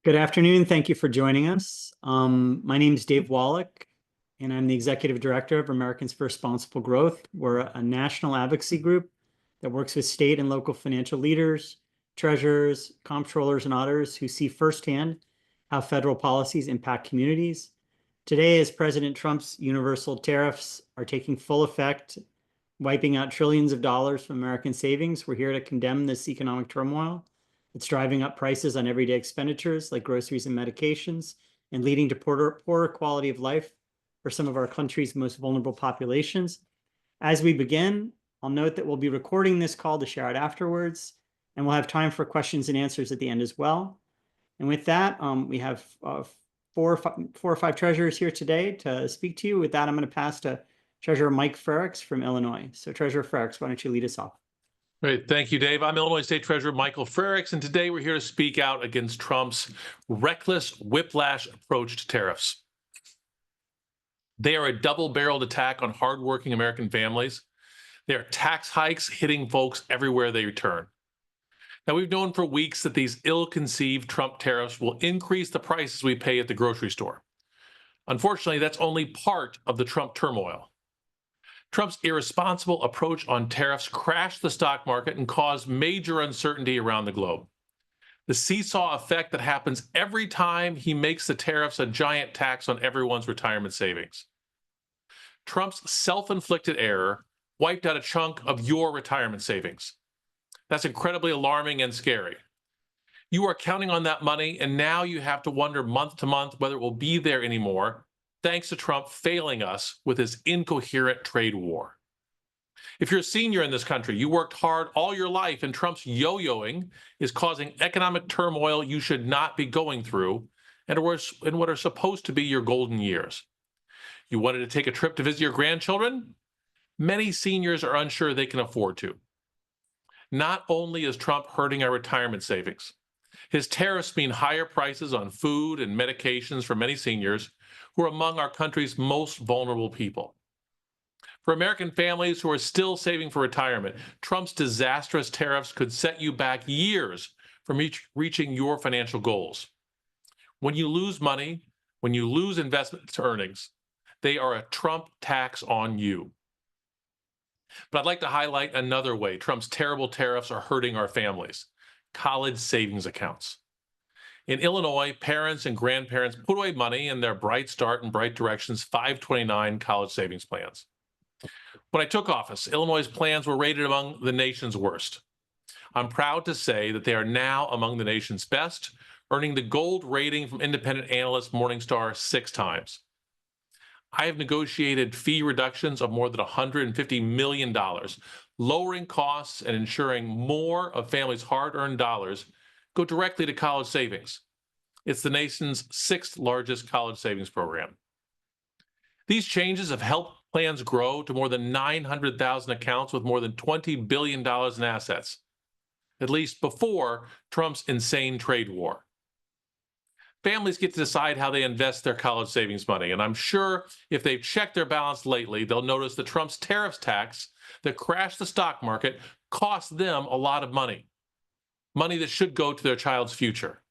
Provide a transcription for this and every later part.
Good afternoon. Thank you for joining us. My name is Dave Wallach, and I'm the Executive Director of Americans for Responsible Growth. We're a national advocacy group that works with state and local financial leaders, treasurers, comptrollers, and auditors who see firsthand how federal policies impact communities. Today, as President Trump's universal tariffs are taking full effect, wiping out trillions of dollars from American savings, we're here to condemn this economic turmoil. It's driving up prices on everyday expenditures like groceries and medications and leading to poorer quality of life for some of our country's most vulnerable populations. As we begin, I'll note that we'll be recording this call to share it afterwards, and we'll have time for questions and answers at the end as well. And with that, we have four or five treasurers here today to speak to you. With that, I'm going to pass to Treasurer Mike Frerichs from Illinois. So Treasurer Frerichs, why don't you lead us off? Great. Thank you, Dave. I'm Illinois State Treasurer Michael Frerichs, and today we're here to speak out against Trump's reckless whiplash approach to tariffs. They are a double-barreled attack on hardworking American families. They are tax hikes hitting folks everywhere they turn. Now, we've known for weeks that these ill-conceived Trump tariffs will increase the prices we pay at the grocery store. Unfortunately, that's only part of the Trump turmoil. Trump's irresponsible approach on tariffs crashed the stock market and caused major uncertainty around the globe. The seesaw effect that happens every time he makes the tariffs a giant tax on everyone's retirement savings. Trump's self-inflicted error wiped out a chunk of your retirement savings. That's incredibly alarming and scary. You are counting on that money, and now you have to wonder month to month whether it will be there anymore, thanks to Trump failing us with his incoherent trade war. If you're a senior in this country, you worked hard all your life, and Trump's yo-yoing is causing economic turmoil you should not be going through and in what are supposed to be your golden years. You wanted to take a trip to visit your grandchildren? Many seniors are unsure they can afford to. Not only is Trump hurting our retirement savings, his tariffs mean higher prices on food and medications for many seniors who are among our country's most vulnerable people. For American families who are still saving for retirement, Trump's disastrous tariffs could set you back years from reaching your financial goals. When you lose money, when you lose investment earnings, they are a Trump tax on you. But I'd like to highlight another way Trump's terrible tariffs are hurting our families: college savings accounts. In Illinois, parents and grandparents put away money in their Bright Start and Bright Directions 529 college savings plans. When I took office, Illinois' plans were rated among the nation's worst. I'm proud to say that they are now among the nation's best, earning the gold rating from independent analyst Morningstar 6 times. I have negotiated fee reductions of more than $150 million, lowering costs and ensuring more of families' hard-earned dollars go directly to college savings. It's the nation's 6th largest college savings program. These changes have helped plans grow to more than 900,000 accounts with more than $20 billion in assets, at least before Trump's insane trade war. Families get to decide how they invest their college savings money, and I'm sure if they've checked their balance lately, they'll notice that Trump's tariffs tax that crashed the stock market cost them a lot of money that should go to their child's future.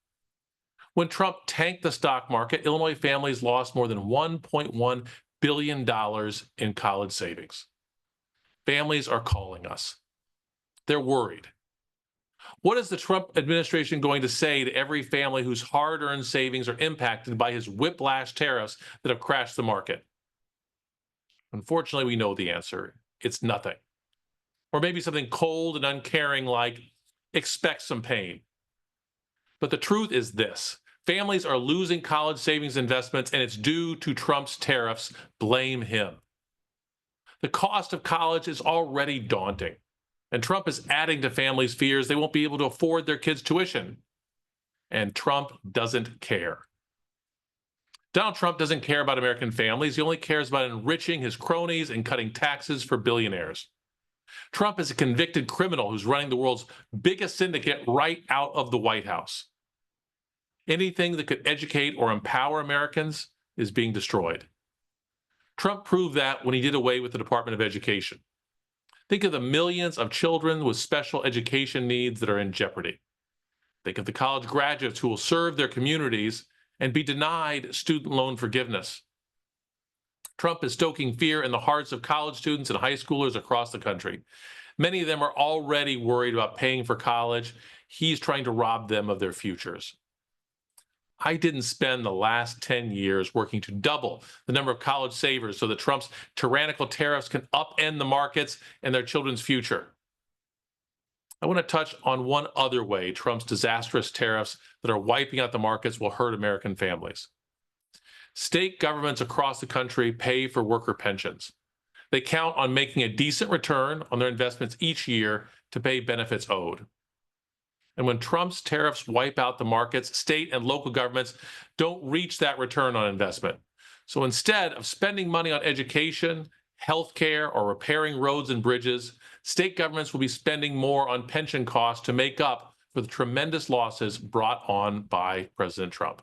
When Trump tanked the stock market, Illinois families lost more than $1.1 billion in college savings. Families are calling us. They're worried. What is the Trump administration going to say to every family whose hard-earned savings are impacted by his whiplash tariffs that have crashed the market? Unfortunately, we know the answer. It's nothing. Or maybe something cold and uncaring like, expect some pain. But the truth is this: families are losing college savings investments, and it's due to Trump's tariffs. Blame him. The cost of college is already daunting, and Trump is adding to families' fears they won't be able to afford their kids' tuition. And Trump doesn't care. Donald Trump doesn't care about American families. He only cares about enriching his cronies and cutting taxes for billionaires. Trump is a convicted criminal who's running the world's biggest syndicate right out of the White House. Anything that could educate or empower Americans is being destroyed. Trump proved that when he did away with the Department of Education. Think of the millions of children with special education needs that are in jeopardy. Think of the college graduates who will serve their communities and be denied student loan forgiveness. Trump is stoking fear in the hearts of college students and high schoolers across the country. Many of them are already worried about paying for college. He's trying to rob them of their futures. I didn't spend the last 10 years working to double the number of college savers so that Trump's tyrannical tariffs can upend the markets and their children's future. I want to touch on one other way Trump's disastrous tariffs that are wiping out the markets will hurt American families. State governments across the country pay for worker pensions. They count on making a decent return on their investments each year to pay benefits owed. And when Trump's tariffs wipe out the markets, state and local governments don't reach that return on investment. So instead of spending money on education, healthcare, or repairing roads and bridges, state governments will be spending more on pension costs to make up for the tremendous losses brought on by President Trump.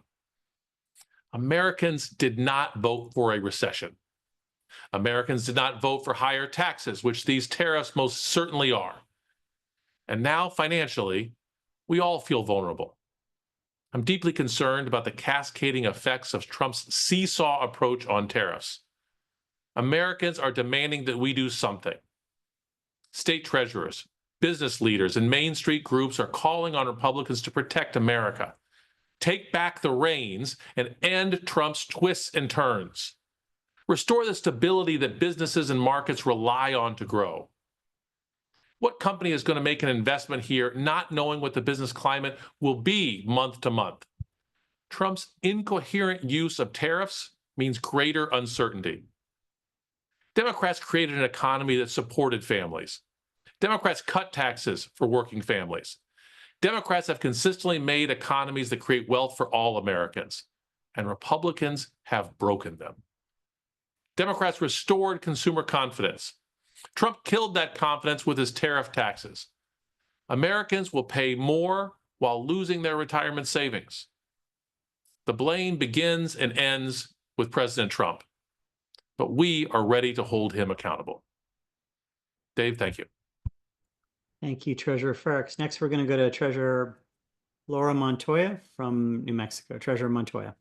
Americans did not vote for a recession. Americans did not vote for higher taxes, which these tariffs most certainly are. And now, financially, we all feel vulnerable. I'm deeply concerned about the cascading effects of Trump's seesaw approach on tariffs. Americans are demanding that we do something. State treasurers, business leaders, and Main Street groups are calling on Republicans to protect America. Take back the reins and end Trump's twists and turns. Restore the stability that businesses and markets rely on to grow. What company is going to make an investment here not knowing what the business climate will be month to month? Trump's incoherent use of tariffs means greater uncertainty. Democrats created an economy that supported families. Democrats cut taxes for working families. Democrats have consistently made economies that create wealth for all Americans, and Republicans have broken them. Democrats restored consumer confidence. Trump killed that confidence with his tariff taxes. Americans will pay more while losing their retirement savings. The blame begins and ends with President Trump, but we are ready to hold him accountable. Dave, thank you. Thank you, Treasurer Frerichs. Next, we're going to go to Treasurer Laura Montoya from New Mexico. Treasurer Montoya.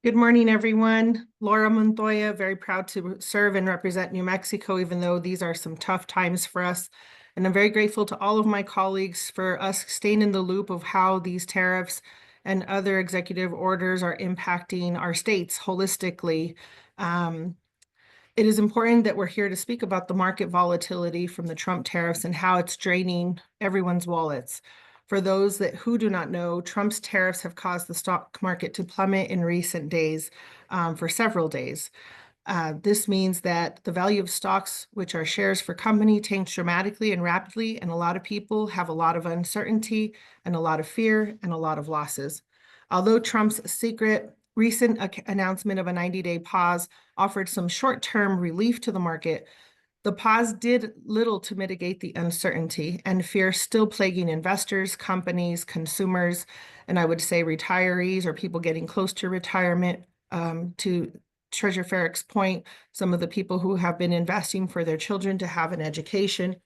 Good morning, everyone. Laura Montoya, very proud to serve and represent New Mexico, even though these are some tough times for us. And I'm very grateful to all of my colleagues for us staying in the loop of how these tariffs and other executive orders are impacting our states holistically. It is important that we're here to speak about the market volatility from the Trump tariffs and how it's draining everyone's wallets. For those who do not know, Trump's tariffs have caused the stock market to plummet in recent days for several days. This means that the value of stocks, which are shares for company, tanked dramatically and rapidly, and a lot of people have a lot of uncertainty and a lot of fear and a lot of losses. Although Trump's recent announcement of a 90-day pause offered some short-term relief to the market, the pause did little to mitigate the uncertainty and fear still plaguing investors, companies, consumers, and I would say retirees or people getting close to retirement. To Treasurer Frerichs' point, some of the people who have been investing for their children to have an education.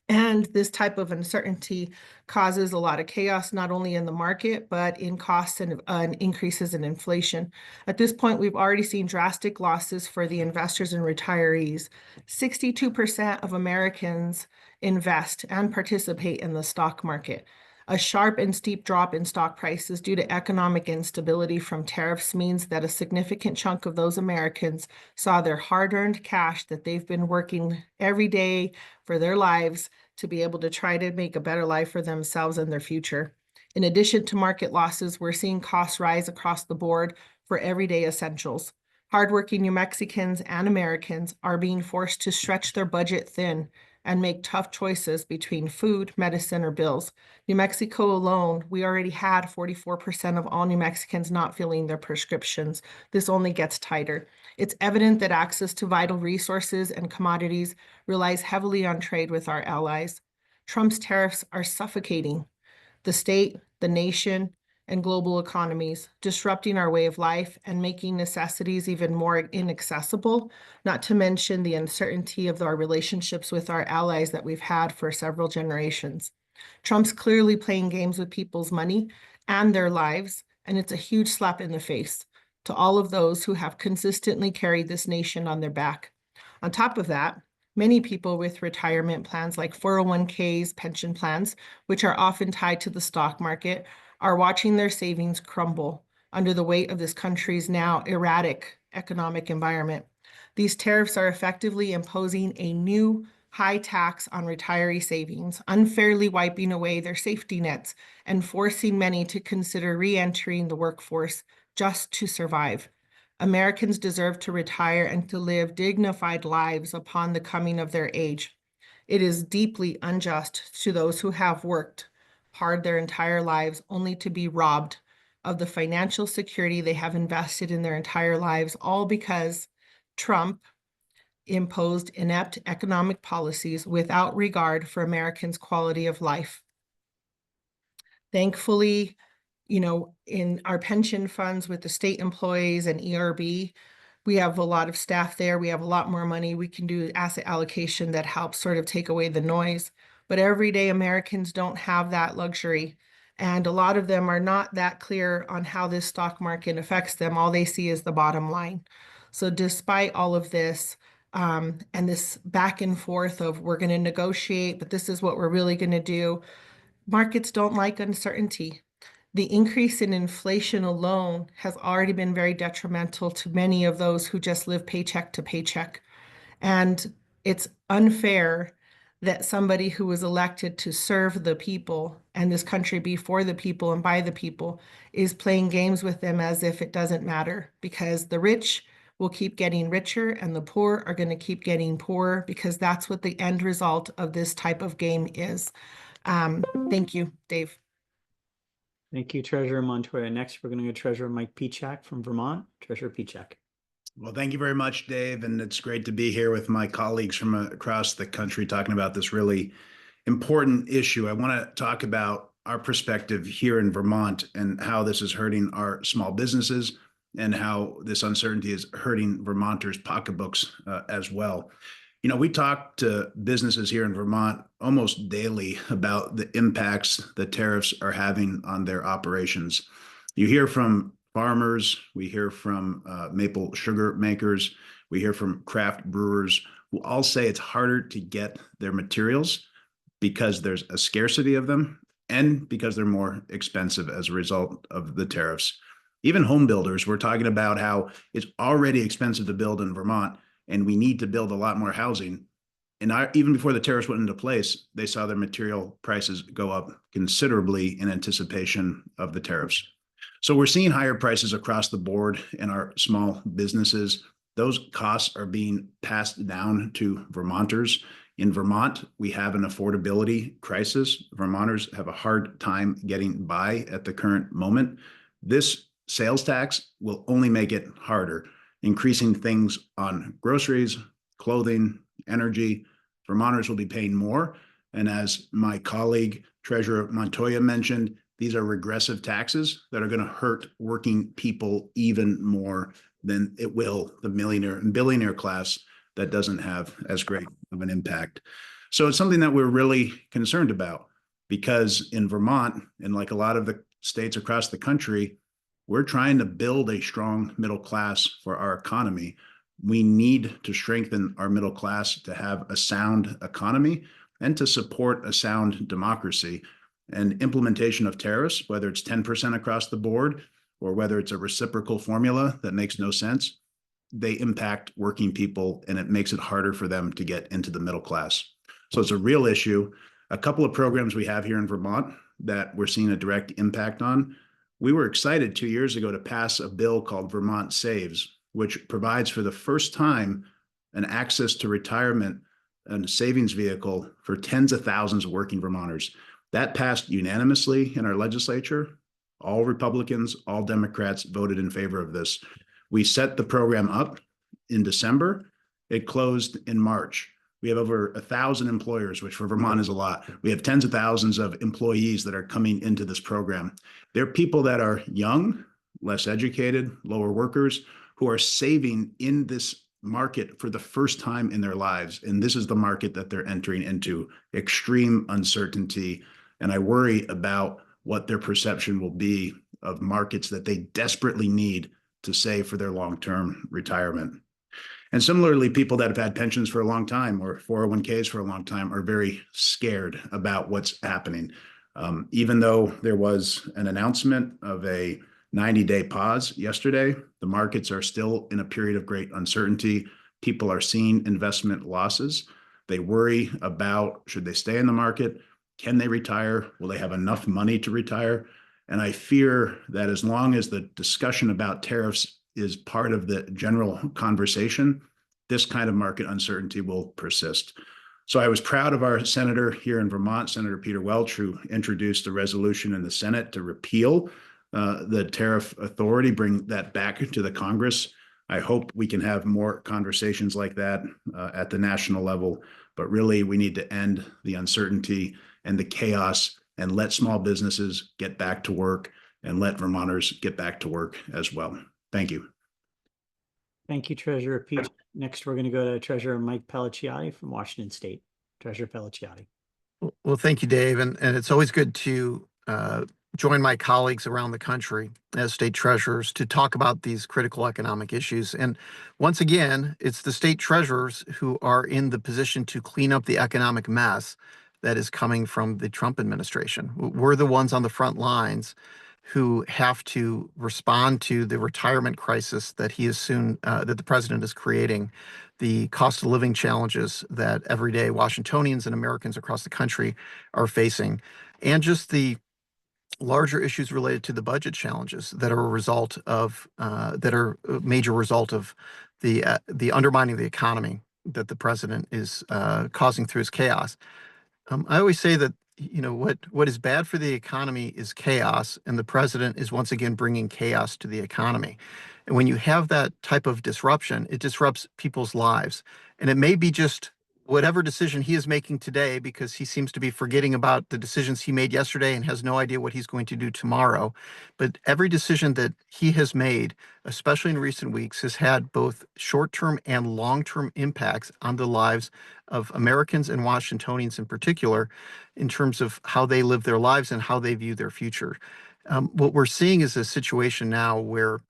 And this type of uncertainty causes a lot of chaos, not only in the market, but in costs and increases in inflation. At this point, we've already seen drastic losses for the investors and retirees. 62% of Americans invest and participate in the stock market. A sharp and steep drop in stock prices due to economic instability from tariffs means that a significant chunk of those Americans saw their hard-earned cash that they've been working every day for their lives to be able to try to make a better life for themselves and their future. In addition to market losses, we're seeing costs rise across the board for everyday essentials. Hardworking New Mexicans and Americans are being forced to stretch their budget thin and make tough choices between food, medicine, or bills. New Mexico alone, we already had 44% of all New Mexicans not filling their prescriptions. This only gets tighter. It's evident that access to vital resources and commodities relies heavily on trade with our allies. Trump's tariffs are suffocating the state, the nation, and global economies, disrupting our way of life and making necessities even more inaccessible, not to mention the uncertainty of our relationships with our allies that we've had for several generations. Trump's clearly playing games with people's money and their lives, and it's a huge slap in the face to all of those who have consistently carried this nation on their back. On top of that, many people with retirement plans like 401ks, pension plans, which are often tied to the stock market, are watching their savings crumble under the weight of this country's now erratic economic environment. These tariffs are effectively imposing a new high tax on retiree savings, unfairly wiping away their safety nets and forcing many to consider re-entering the workforce just to survive. Americans deserve to retire and to live dignified lives upon the coming of their age. It is deeply unjust to those who have worked hard their entire lives only to be robbed of the financial security they have invested in their entire lives, all because Trump imposed inept economic policies without regard for Americans' quality of life. Thankfully, in our pension funds with the state employees and ERB, we have a lot of staff there. We have a lot more money. We can do asset allocation that helps sort of take away the noise. But everyday Americans don't have that luxury. And a lot of them are not that clear on how this stock market affects them. All they see is the bottom line. So despite all of this, and this back and forth of we're going to negotiate, but this is what we're really going to do, markets don't like uncertainty. The increase in inflation alone has already been very detrimental to many of those who just live paycheck to paycheck. And it's unfair that somebody who was elected to serve the people and this country be for the people and by the people is playing games with them as if it doesn't matter, because the rich will keep getting richer and the poor are going to keep getting poorer, because that's what the end result of this type of game is. Thank you, Dave. Thank you, Treasurer Montoya. Next, we're going to go Treasurer Mike Pieciak from Vermont. Treasurer Pieciak. Well, thank you very much, Dave. And it's great to be here with my colleagues from across the country talking about this really important issue. I want to talk about our perspective here in Vermont and how this is hurting our small businesses and how this uncertainty is hurting Vermonters' pocketbooks as well. We talk to businesses here in Vermont almost daily about the impacts the tariffs are having on their operations. You hear from farmers, we hear from maple sugar makers, we hear from craft brewers who all say it's harder to get their materials because there's a scarcity of them and because they're more expensive as a result of the tariffs. Even home builders, we're talking about how it's already expensive to build in Vermont, and we need to build a lot more housing. And even before the tariffs went into place, they saw their material prices go up considerably in anticipation of the tariffs. So we're seeing higher prices across the board in our small businesses. Those costs are being passed down to Vermonters. In Vermont, we have an affordability crisis. Vermonters have a hard time getting by at the current moment. This sales tax will only make it harder, increasing things on groceries, clothing, energy. Vermonters will be paying more. And as my colleague, Treasurer Montoya mentioned, these are regressive taxes that are going to hurt working people even more than it will the millionaire and billionaire class that doesn't have as great of an impact. So it's something that we're really concerned about, because in Vermont, and like a lot of the states across the country, we're trying to build a strong middle class for our economy. We need to strengthen our middle class to have a sound economy and to support a sound democracy. And implementation of tariffs, whether it's 10% across the board or whether it's a reciprocal formula that makes no sense, they impact working people, and it makes it harder for them to get into the middle class. So it's a real issue. A couple of programs we have here in Vermont that we're seeing a direct impact on. We were excited 2 years ago to pass a bill called Vermont Saves, which provides for the first time an access to retirement and savings vehicle for tens of thousands of working Vermonters. That passed unanimously in our legislature. All Republicans, all Democrats voted in favor of this. We set the program up in December. It closed in March. We have over 1,000 employers, which for Vermont is a lot. We have tens of thousands of employees that are coming into this program. They're people that are young, less educated, lower workers, who are saving in this market for the first time in their lives. And this is the market that they're entering into: extreme uncertainty, And I worry about what their perception will be of markets that they desperately need to save for their long-term retirement. And similarly, people that have had pensions for a long time or 401ks for a long time are very scared about what's happening. Even though there was an announcement of a 90-day pause yesterday, the markets are still in a period of great uncertainty. People are seeing investment losses. They worry about, should they stay in the market? Can they retire? Will they have enough money to retire? And I fear that as long as the discussion about tariffs is part of the general conversation, this kind of market uncertainty will persist. So I was proud of our senator here in Vermont, Senator Peter Welch, who introduced a resolution in the Senate to repeal the tariff authority, bring that back to the Congress. I hope we can have more conversations like that at the national level, but really we need to end the uncertainty and the chaos and let small businesses get back to work and let Vermonters get back to work as well. Thank you. Thank you, Treasurer Pieciak. Next, we're going to go to Treasurer Mike Pellicciotti from Washington State. Treasurer Pellicciotti. Well, thank you, Dave. And it's always good to join my colleagues around the country as state treasurers to talk about these critical economic issues. And once again, it's the state treasurers who are in the position to clean up the economic mess that is coming from the Trump administration. We're the ones on the front lines who have to respond to the retirement crisis that that the president is creating, the cost of living challenges that everyday Washingtonians and Americans across the country are facing, and just the larger issues related to the budget challenges that are a major result of the undermining of the economy that the president is causing through his chaos. I always say that what is bad for the economy is chaos, and the president is once again bringing chaos to the economy. And when you have that type of disruption, it disrupts people's lives. And it may be just whatever decision he is making today, because he seems to be forgetting about the decisions he made yesterday and has no idea what he's going to do tomorrow. But every decision that he has made, especially in recent weeks, has had both short-term and long-term impacts on the lives of Americans and Washingtonians in particular, in terms of how they live their lives and how they view their future. What we're seeing is a situation now where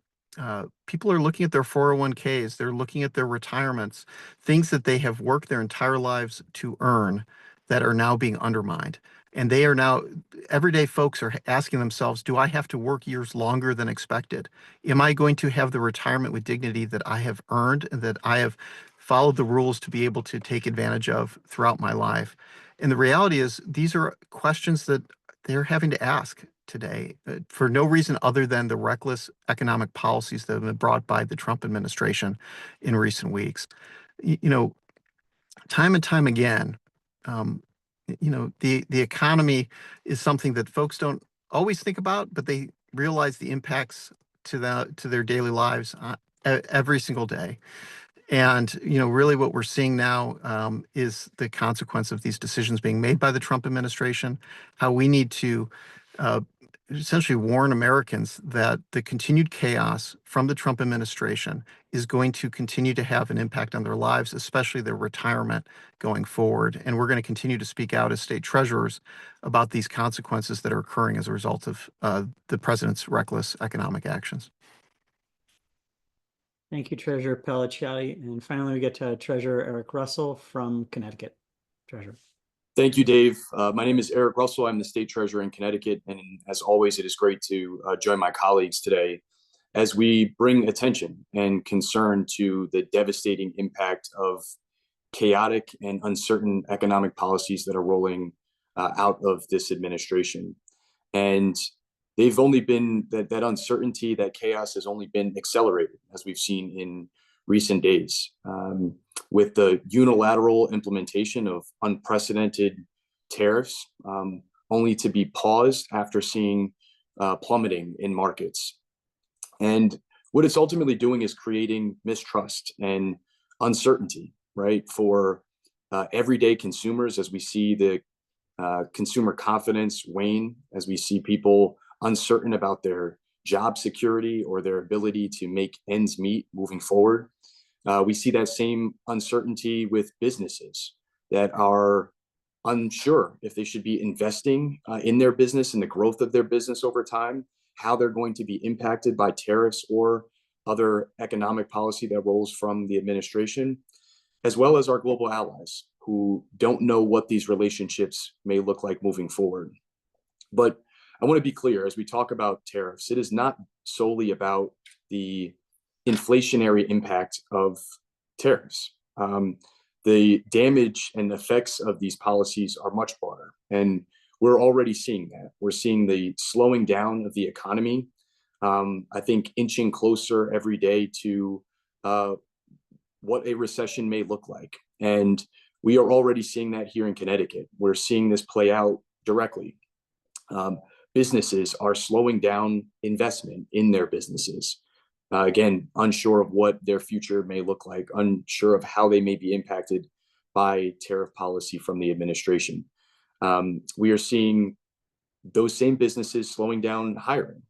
people are looking at their 401ks, they're looking at their retirements, things that they have worked their entire lives to earn that are now being undermined. And they are now, everyday folks are asking themselves, do I have to work years longer than expected? Am I going to have the retirement with dignity that I have earned and that I have followed the rules to be able to take advantage of throughout my life? And the reality is, these are questions that they're having to ask today for no reason other than the reckless economic policies that have been brought by the Trump administration in recent weeks. Time and time again, the economy is something that folks don't always think about, but they realize the impacts to their daily lives every single day. And, really what we're seeing now is the consequence of these decisions being made by the Trump administration, how we need to essentially warn Americans that the continued chaos from the Trump administration is going to continue to have an impact on their lives, especially their retirement going forward. And we're going to continue to speak out as state treasurers about these consequences that are occurring as a result of the president's reckless economic actions. Thank you, Treasurer Pellicciotti. And finally, we get to Treasurer Erick Russell from Connecticut. Treasurer. Thank you, Dave. My name is Erick Russell. I'm the state treasurer in Connecticut. And as always, it is great to join my colleagues today as we bring attention and concern to the devastating impact of chaotic and uncertain economic policies that are rolling out of this administration. And they've only been, that uncertainty, that chaos has only been accelerated, as we've seen in recent days, with the unilateral implementation of unprecedented tariffs, only to be paused after seeing plummeting in markets. And what it's ultimately doing is creating mistrust and uncertainty, right, for everyday consumers, as we see the consumer confidence wane, as we see people uncertain about their job security or their ability to make ends meet moving forward. We see that same uncertainty with businesses that are unsure if they should be investing in their business and the growth of their business over time, how they're going to be impacted by tariffs or other economic policy that rolls from the administration, as well as our global allies who don't know what these relationships may look like moving forward. But I want to be clear, as we talk about tariffs, it is not solely about the inflationary impact of tariffs. The damage and effects of these policies are much broader, and we're already seeing that. We're seeing the slowing down of the economy, I think inching closer every day to what a recession may look like. And we are already seeing that here in Connecticut. We're seeing this play out directly. Businesses are slowing down investment in their businesses. Again, unsure of what their future may look like, unsure of how they may be impacted by tariff policy from the administration. We are seeing those same businesses slowing down hiring,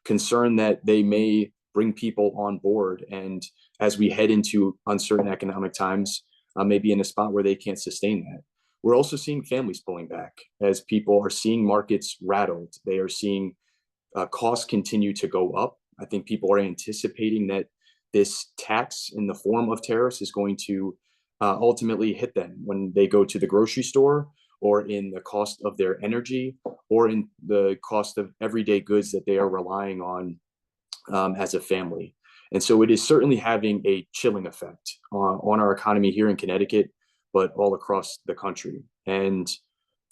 concerned that they may bring people on board. And as we head into uncertain economic times, maybe in a spot where they can't sustain that. We're also seeing families pulling back as people are seeing markets rattled. They are seeing costs continue to go up. I think people are anticipating that this tax in the form of tariffs is going to ultimately hit them when they go to the grocery store, or in the cost of their energy, or in the cost of everyday goods that they are relying on as a family. And so it is certainly having a chilling effect on our economy here in Connecticut, but all across the country. And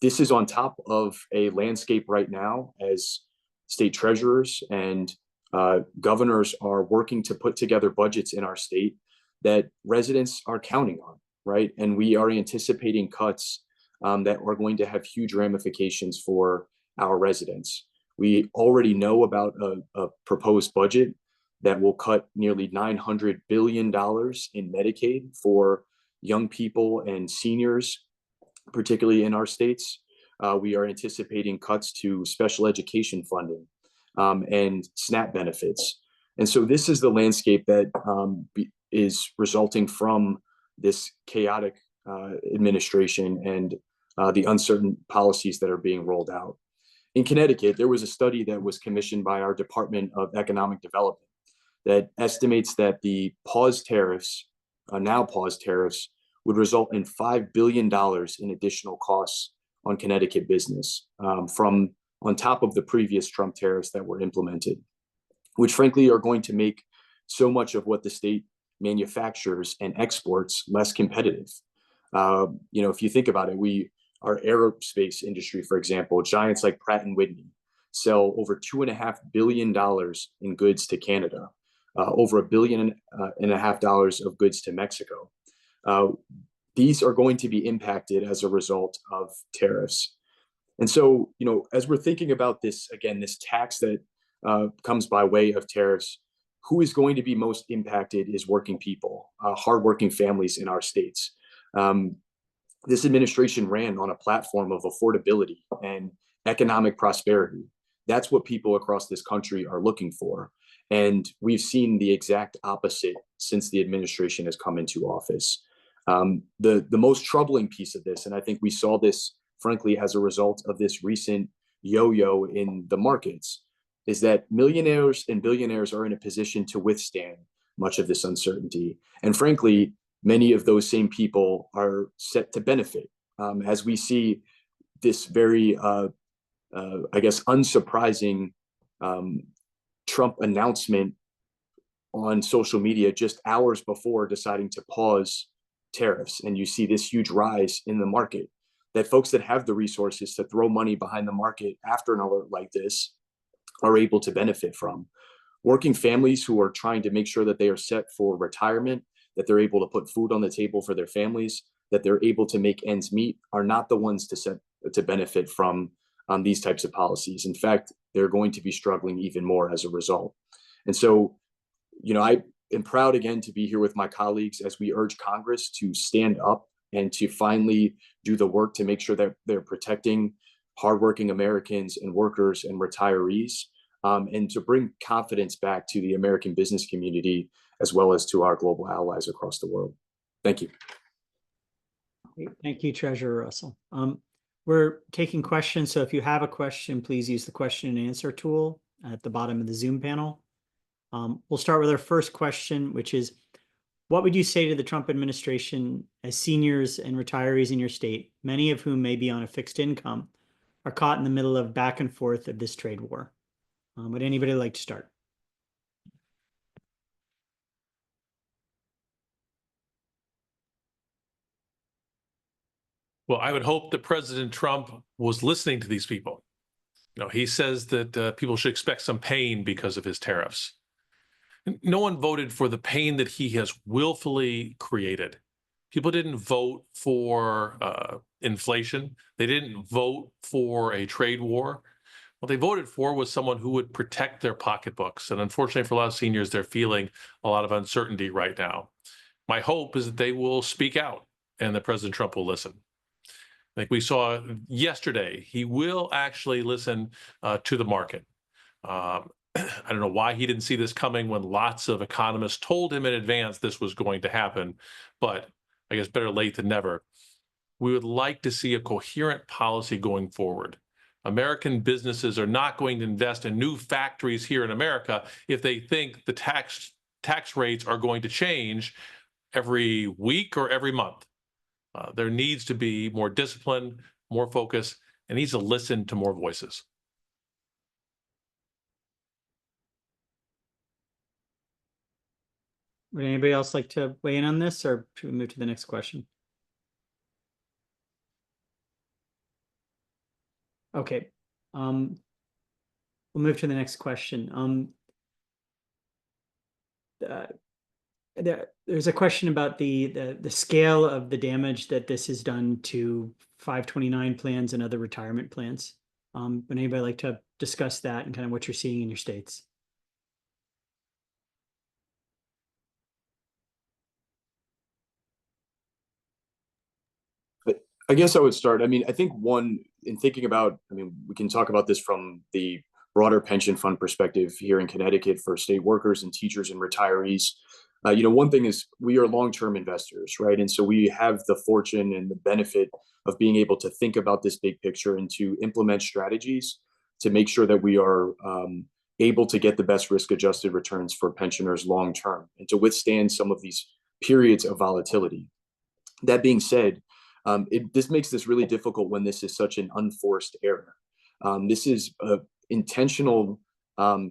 this is on top of a landscape right now as state treasurers and governors are working to put together budgets in our state that residents are counting on, right? And we are anticipating cuts that are going to have huge ramifications for our residents. We already know about a proposed budget that will cut nearly $900 billion in Medicaid for young people and seniors, particularly in our states. We are anticipating cuts to special education funding and SNAP benefits. And so this is the landscape that is resulting from this chaotic administration and the uncertain policies that are being rolled out. In Connecticut, there was a study that was commissioned by our Department of Economic Development that estimates that the now paused tariffs, would result in $5 billion in additional costs on Connecticut business from on top of the previous Trump tariffs that were implemented, which frankly are going to make so much of what the state manufactures and exports less competitive. If you think about it, our aerospace industry, for example, giants like Pratt & Whitney sell over $2.5 billion in goods to Canada, over $1.5 billion of goods to Mexico. These are going to be impacted as a result of tariffs. And so, as we're thinking about this, again, this tax that comes by way of tariffs, who is going to be most impacted is working people, hardworking families in our states. This administration ran on a platform of affordability and economic prosperity. That's what people across this country are looking for. And we've seen the exact opposite since the administration has come into office. The most troubling piece of this, and I think we saw this, frankly, as a result of this recent yo-yo in the markets, is that millionaires and billionaires are in a position to withstand much of this uncertainty. And frankly, many of those same people are set to benefit as we see this very, unsurprising Trump announcement on social media just hours before deciding to pause tariffs. And you see this huge rise in the market that folks that have the resources to throw money behind the market after an alert like this are able to benefit from. Working families who are trying to make sure that they are set for retirement, that they're able to put food on the table for their families, that they're able to make ends meet, are not the ones to benefit from these types of policies. In fact, they're going to be struggling even more as a result. And so, I am proud again to be here with my colleagues as we urge Congress to stand up and to finally do the work to make sure that they're protecting hardworking Americans and workers and retirees, and to bring confidence back to the American business community as well as to our global allies across the world. Thank you. Great. Thank you, Treasurer Russell. We're taking questions, so if you have a question, please use the question and answer tool at the bottom of the Zoom panel. We'll start with our first question, which is, what would you say to the Trump administration as seniors and retirees in your state, many of whom may be on a fixed income, are caught in the middle of back and forth of this trade war? Would anybody like to start? Well, I would hope that President Trump was listening to these people. He says that people should expect some pain because of his tariffs. No one voted for the pain that he has willfully created. People didn't vote for inflation. They didn't vote for a trade war. What they voted for was someone who would protect their pocketbooks. And unfortunately, for a lot of seniors, they're feeling a lot of uncertainty right now. My hope is that they will speak out and that President Trump will listen. Like we saw yesterday, he will actually listen to the market. I don't know why he didn't see this coming when lots of economists told him in advance this was going to happen, but I guess better late than never. We would like to see a coherent policy going forward. American businesses are not going to invest in new factories here in America if they think the tax rates are going to change every week or every month. There needs to be more discipline, more focus, and needs to listen to more voices. Would anybody else like to weigh in on this, or should we move to the next question? Okay, we'll move to the next question. There's a question about the scale of the damage that this has done to 529 plans and other retirement plans. Would anybody like to discuss that and kind of what you're seeing in your states? I guess I would start. I mean, I think one, in thinking about, I mean, we can talk about this from the broader pension fund perspective here in Connecticut for state workers and teachers and retirees. One thing is we are long-term investors, right? And so we have the fortune and the benefit of being able to think about this big picture and to implement strategies to make sure that we are able to get the best risk-adjusted returns for pensioners long-term and to withstand some of these periods of volatility. That being said, this makes this really difficult when this is such an unforced error. This is an intentional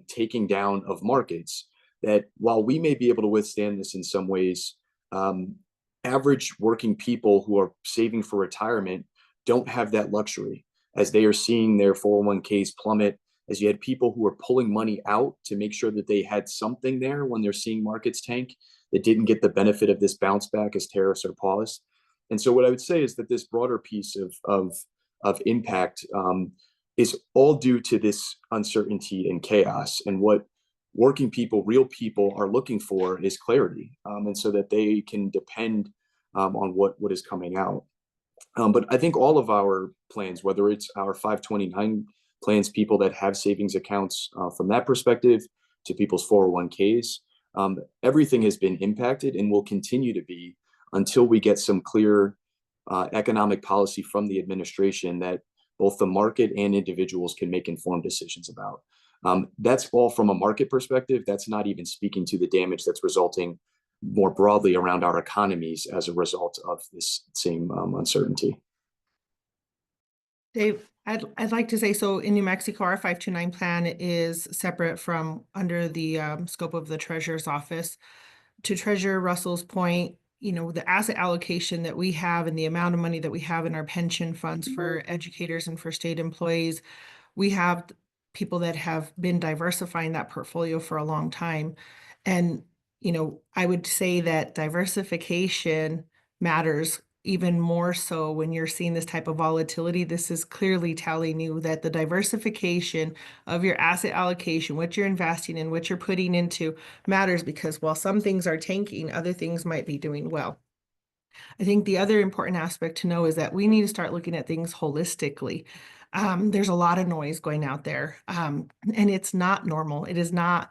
taking down of markets that, while we may be able to withstand this in some ways, average working people who are saving for retirement don't have that luxury, as they are seeing their 401ks plummet, as you had people who are pulling money out to make sure that they had something there when they're seeing markets tank, that didn't get the benefit of this bounce back as tariffs are paused. And so what I would say is that this broader piece of impact is all due to this uncertainty and chaos. And what working people, real people, are looking for is clarity, and so that they can depend on what is coming out. But I think all of our plans, whether it's our 529 plans, people that have savings accounts from that perspective, to people's 401ks, everything has been impacted and will continue to be until we get some clear economic policy from the administration that both the market and individuals can make informed decisions about. That's all from a market perspective. That's not even speaking to the damage that's resulting more broadly around our economies as a result of this same uncertainty. Dave, I'd like to say, so in New Mexico, our 529 plan is separate from under the scope of the Treasurer's office. To Treasurer Russell's point, the asset allocation that we have and the amount of money that we have in our pension funds for educators and for state employees, we have people that have been diversifying that portfolio for a long time. And, I would say that diversification matters even more so when you're seeing this type of volatility. This is clearly telling you that the diversification of your asset allocation, what you're investing in, what you're putting into, matters, because while some things are tanking, other things might be doing well. I think the other important aspect to know is that we need to start looking at things holistically. There's a lot of noise going out there, and it's not normal. It is not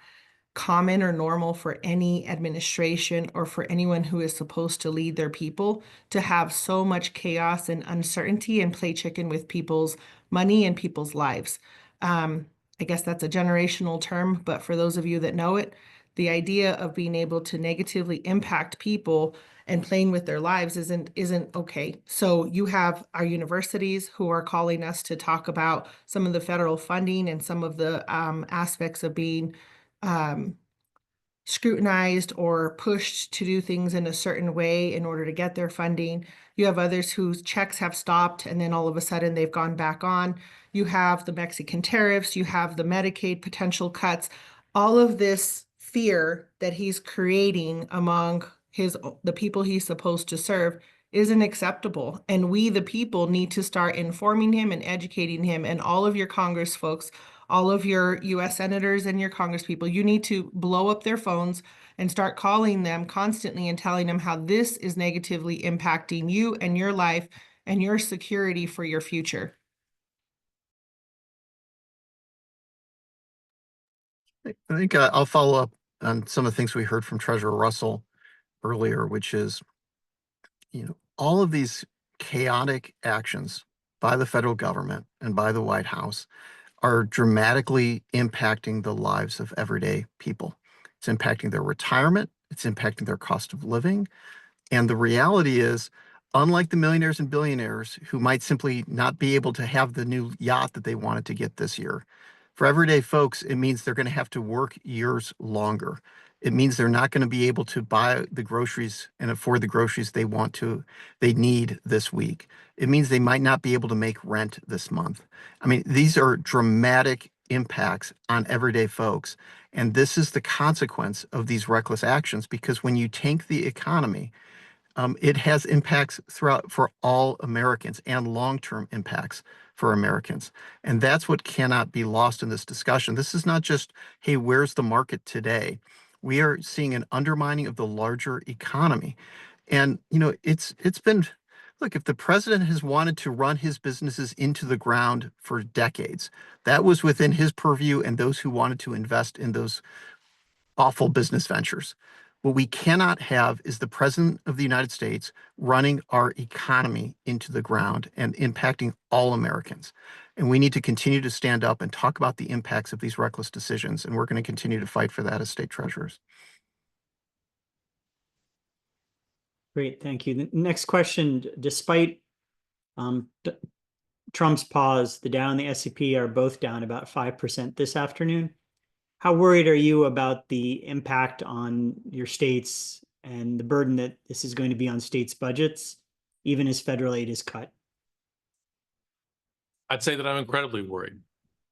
common or normal for any administration or for anyone who is supposed to lead their people to have so much chaos and uncertainty and play chicken with people's money and people's lives. I guess that's a generational term, but for those of you that know it, the idea of being able to negatively impact people and playing with their lives isn't okay. So you have our universities who are calling us to talk about some of the federal funding and some of the aspects of being scrutinized or pushed to do things in a certain way in order to get their funding. You have others whose checks have stopped and then all of a sudden they've gone back on. You have the Mexican tariffs, you have the Medicaid potential cuts, all of this fear that he's creating among the people he's supposed to serve isn't acceptable. And we, the people, need to start informing him and educating him, and all of your Congress folks, all of your US senators and your Congress people, you need to blow up their phones and start calling them constantly and telling them how this is negatively impacting you and your life and your security for your future. I think I'll follow up on some of the things we heard from Treasurer Russell earlier, which is, all of these chaotic actions by the federal government and by the White House are dramatically impacting the lives of everyday people. It's impacting their retirement. It's impacting their cost of living. And the reality is, unlike the millionaires and billionaires who might simply not be able to have the new yacht that they wanted to get this year, for everyday folks, it means they're going to have to work years longer. It means they're not going to be able to buy the groceries and afford the groceries they need this week. It means they might not be able to make rent this month. I mean, these are dramatic impacts on everyday folks. And this is the consequence of these reckless actions, because when you tank the economy, it has impacts throughout for all Americans and long-term impacts for Americans. And that's what cannot be lost in this discussion. This is not just, hey, where's the market today? We are seeing an undermining of the larger economy. And, it's been, look, if the president has wanted to run his businesses into the ground for decades, that was within his purview and those who wanted to invest in those awful business ventures. What we cannot have is the president of the United States running our economy into the ground and impacting all Americans. And we need to continue to stand up and talk about the impacts of these reckless decisions. And we're going to continue to fight for that as state treasurers. Great, thank you. The next question, despite Trump's pause, the Dow and the S&P are both down about 5% this afternoon. How worried are you about the impact on your states and the burden that this is going to be on states' budgets, even as federal aid is cut? I'd say that I'm incredibly worried.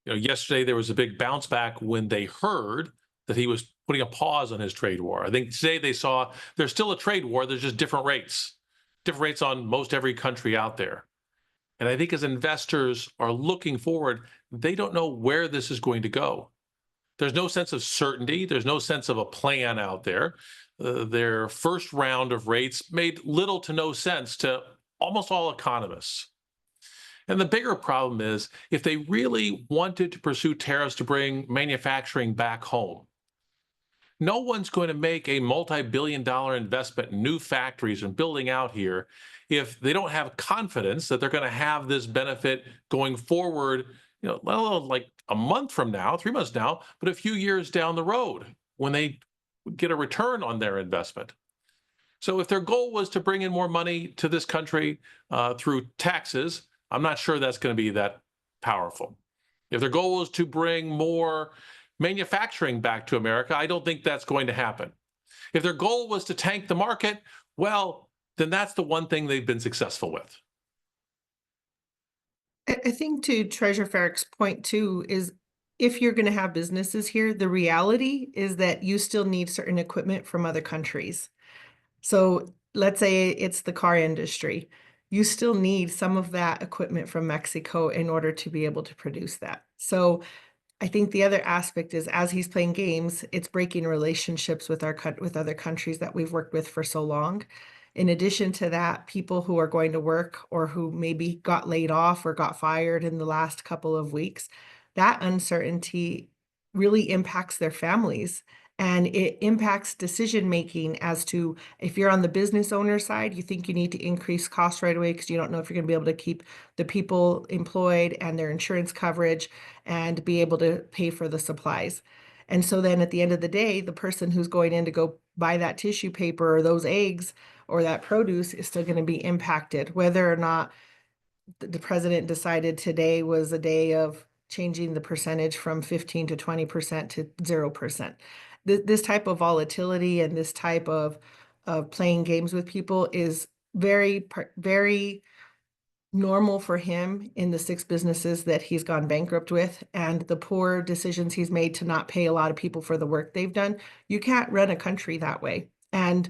Yesterday there was a big bounce back when they heard that he was putting a pause on his trade war. I think today they saw there's still a trade war. There's just different rates on most every country out there. And I think as investors are looking forward, they don't know where this is going to go. There's no sense of certainty. There's no sense of a plan out there. Their first round of rates made little to no sense to almost all economists. And the bigger problem is, if they really wanted to pursue tariffs to bring manufacturing back home, no one's going to make a multi-billion-dollar investment in new factories and building out here if they don't have confidence that they're going to have this benefit going forward, let alone like a month from now, 3 months now, but a few years down the road when they get a return on their investment. So if their goal was to bring in more money to this country through taxes, I'm not sure that's going to be that powerful. If their goal was to bring more manufacturing back to America, I don't think that's going to happen. If their goal was to tank the market, well, then that's the one thing they've been successful with. I think to Treasurer Frerichs' point too is, if you're going to have businesses here, the reality is that you still need certain equipment from other countries. So let's say it's the car industry. You still need some of that equipment from Mexico in order to be able to produce that. So I think the other aspect is, as he's playing games, it's breaking relationships with other countries that we've worked with for so long. In addition to that, people who are going to work or who maybe got laid off or got fired in the last couple of weeks, that uncertainty really impacts their families. And it impacts decision making as to if you're on the business owner side, you think you need to increase costs right away because you don't know if you're going to be able to keep the people employed and their insurance coverage and be able to pay for the supplies. And so then at the end of the day, the person who's going in to go buy that tissue paper or those eggs or that produce is still going to be impacted, whether or not the president decided today was a day of changing the percentage from 15 to 20% to 0%. This type of volatility and this type of playing games with people is very normal for him in the 6 businesses that he's gone bankrupt with, and the poor decisions he's made to not pay a lot of people for the work they've done. You can't run a country that way. And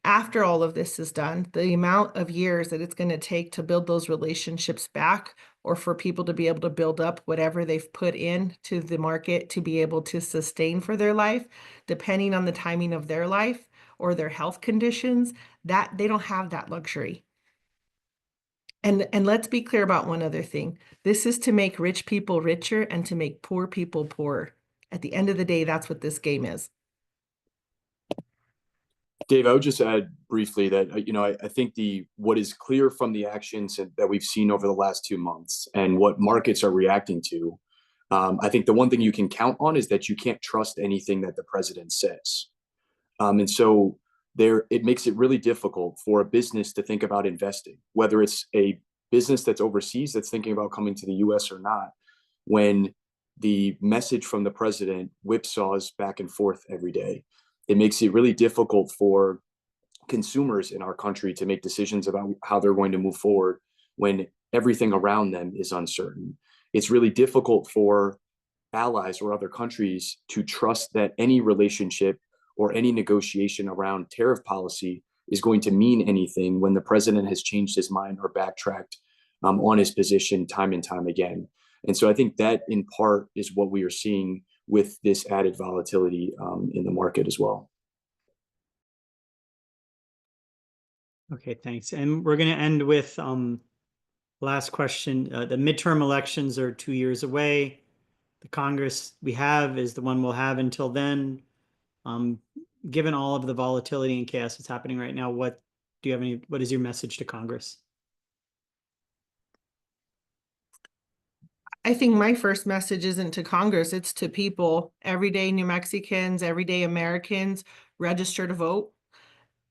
after all of this is done, the amount of years that it's going to take to build those relationships back, or for people to be able to build up whatever they've put in to the market to be able to sustain for their life, depending on the timing of their life or their health conditions, that they don't have that luxury. And let's be clear about one other thing. This is to make rich people richer and to make poor people poorer. At the end of the day, that's what this game is. Dave, I would just add briefly that, I think what is clear from the actions that we've seen over the last 2 months and what markets are reacting to, I think the one thing you can count on is that you can't trust anything that the president says. And so it makes it really difficult for a business to think about investing, whether it's a business that's overseas that's thinking about coming to the US or not, when the message from the president whipsaws back and forth every day. It makes it really difficult for consumers in our country to make decisions about how they're going to move forward when everything around them is uncertain. It's really difficult for allies or other countries to trust that any relationship or any negotiation around tariff policy is going to mean anything when the president has changed his mind or backtracked on his position time and time again. And so I think that in part is what we are seeing with this added volatility in the market as well. Okay, thanks. And we're going to end with last question. The midterm elections are 2 years away. The Congress we have is the one we'll have until then. Given all of the volatility and chaos that's happening right now, what is your message to Congress? I think my first message isn't to Congress, it's to people, everyday New Mexicans, everyday Americans. Register to vote,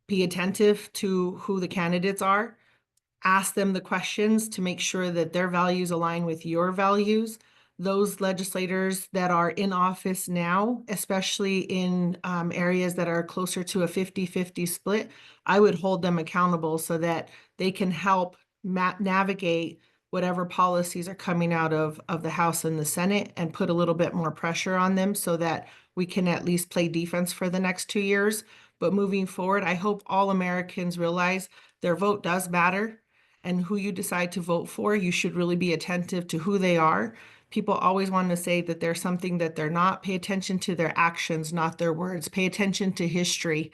be attentive to who the candidates are, ask them the questions to make sure that their values align with your values. Those legislators that are in office now, especially in areas that are closer to a 50-50 split, I would hold them accountable so that they can help navigate whatever policies are coming out of the House and the Senate and put a little bit more pressure on them so that we can at least play defense for the next 2 years. But moving forward, I hope all Americans realize their vote does matter, and who you decide to vote for, you should really be attentive to who they are. People always want to say that they're something that they're not. Pay attention to their actions, not their words. Pay attention to history,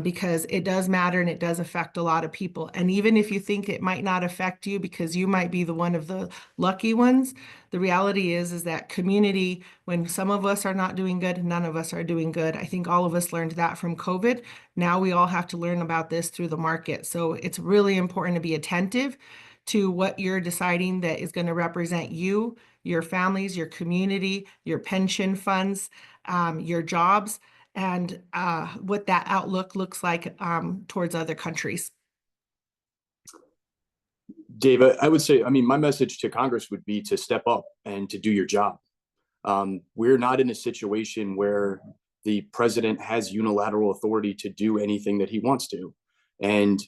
because it does matter and it does affect a lot of people. And even if you think it might not affect you because you might be the one of the lucky ones, the reality is that community, when some of us are not doing good, none of us are doing good. I think all of us learned that from COVID. Now we all have to learn about this through the market. So it's really important to be attentive to what you're deciding that is going to represent you, your families, your community, your pension funds, your jobs, and what that outlook looks like towards other countries. Dave, I would say, my message to Congress would be to step up and to do your job. We're not in a situation where the president has unilateral authority to do anything that he wants to. And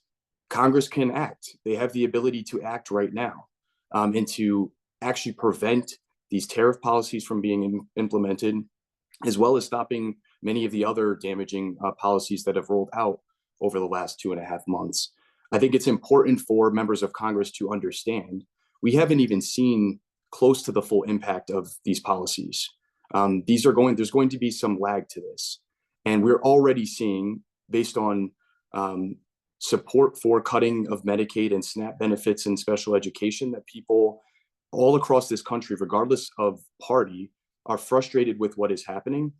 Congress can act. They have the ability to act right now and to actually prevent these tariff policies from being implemented, as well as stopping many of the other damaging policies that have rolled out over the last 2.5 months. I think it's important for members of Congress to understand we haven't even seen close to the full impact of these policies. There's going to be some lag to this. And we're already seeing, based on support for cutting of Medicaid and SNAP benefits and special education, that people all across this country, regardless of party, are frustrated with what is happening.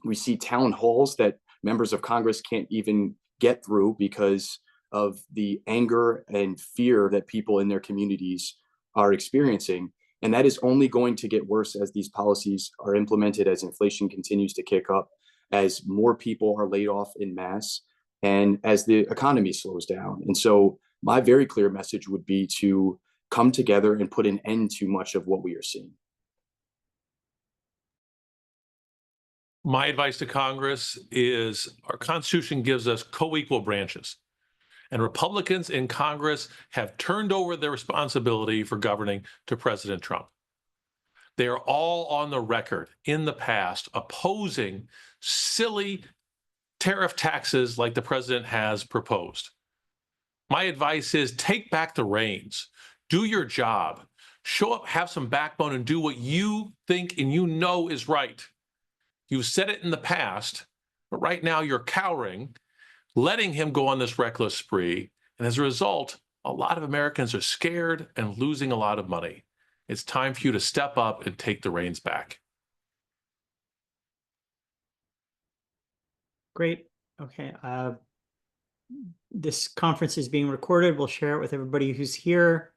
We see town halls that members of Congress can't even get through because of the anger and fear that people in their communities are experiencing. And that is only going to get worse as these policies are implemented, as inflation continues to kick up, as more people are laid off in mass, and as the economy slows down. And so my very clear message would be to come together and put an end to much of what we are seeing. My advice to Congress is our Constitution gives us co-equal branches, and Republicans in Congress have turned over their responsibility for governing to President Trump. They are all on the record in the past opposing silly tariff taxes like the president has proposed. My advice is take back the reins, do your job, show up, have some backbone, and do what you think and you know is right. You've said it in the past, but right now you're cowering, letting him go on this reckless spree. And as a result, a lot of Americans are scared and losing a lot of money. It's time for you to step up and take the reins back. Great. Okay. This conference is being recorded. We'll share it with everybody who's here.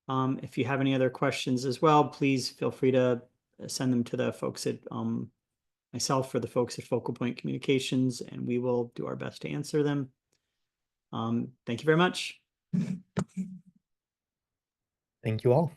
If you have any other questions as well, please feel free to send them to the folks at myself or the folks at Focal Point Communications, and we will do our best to answer them. Thank you very much. Thank you all.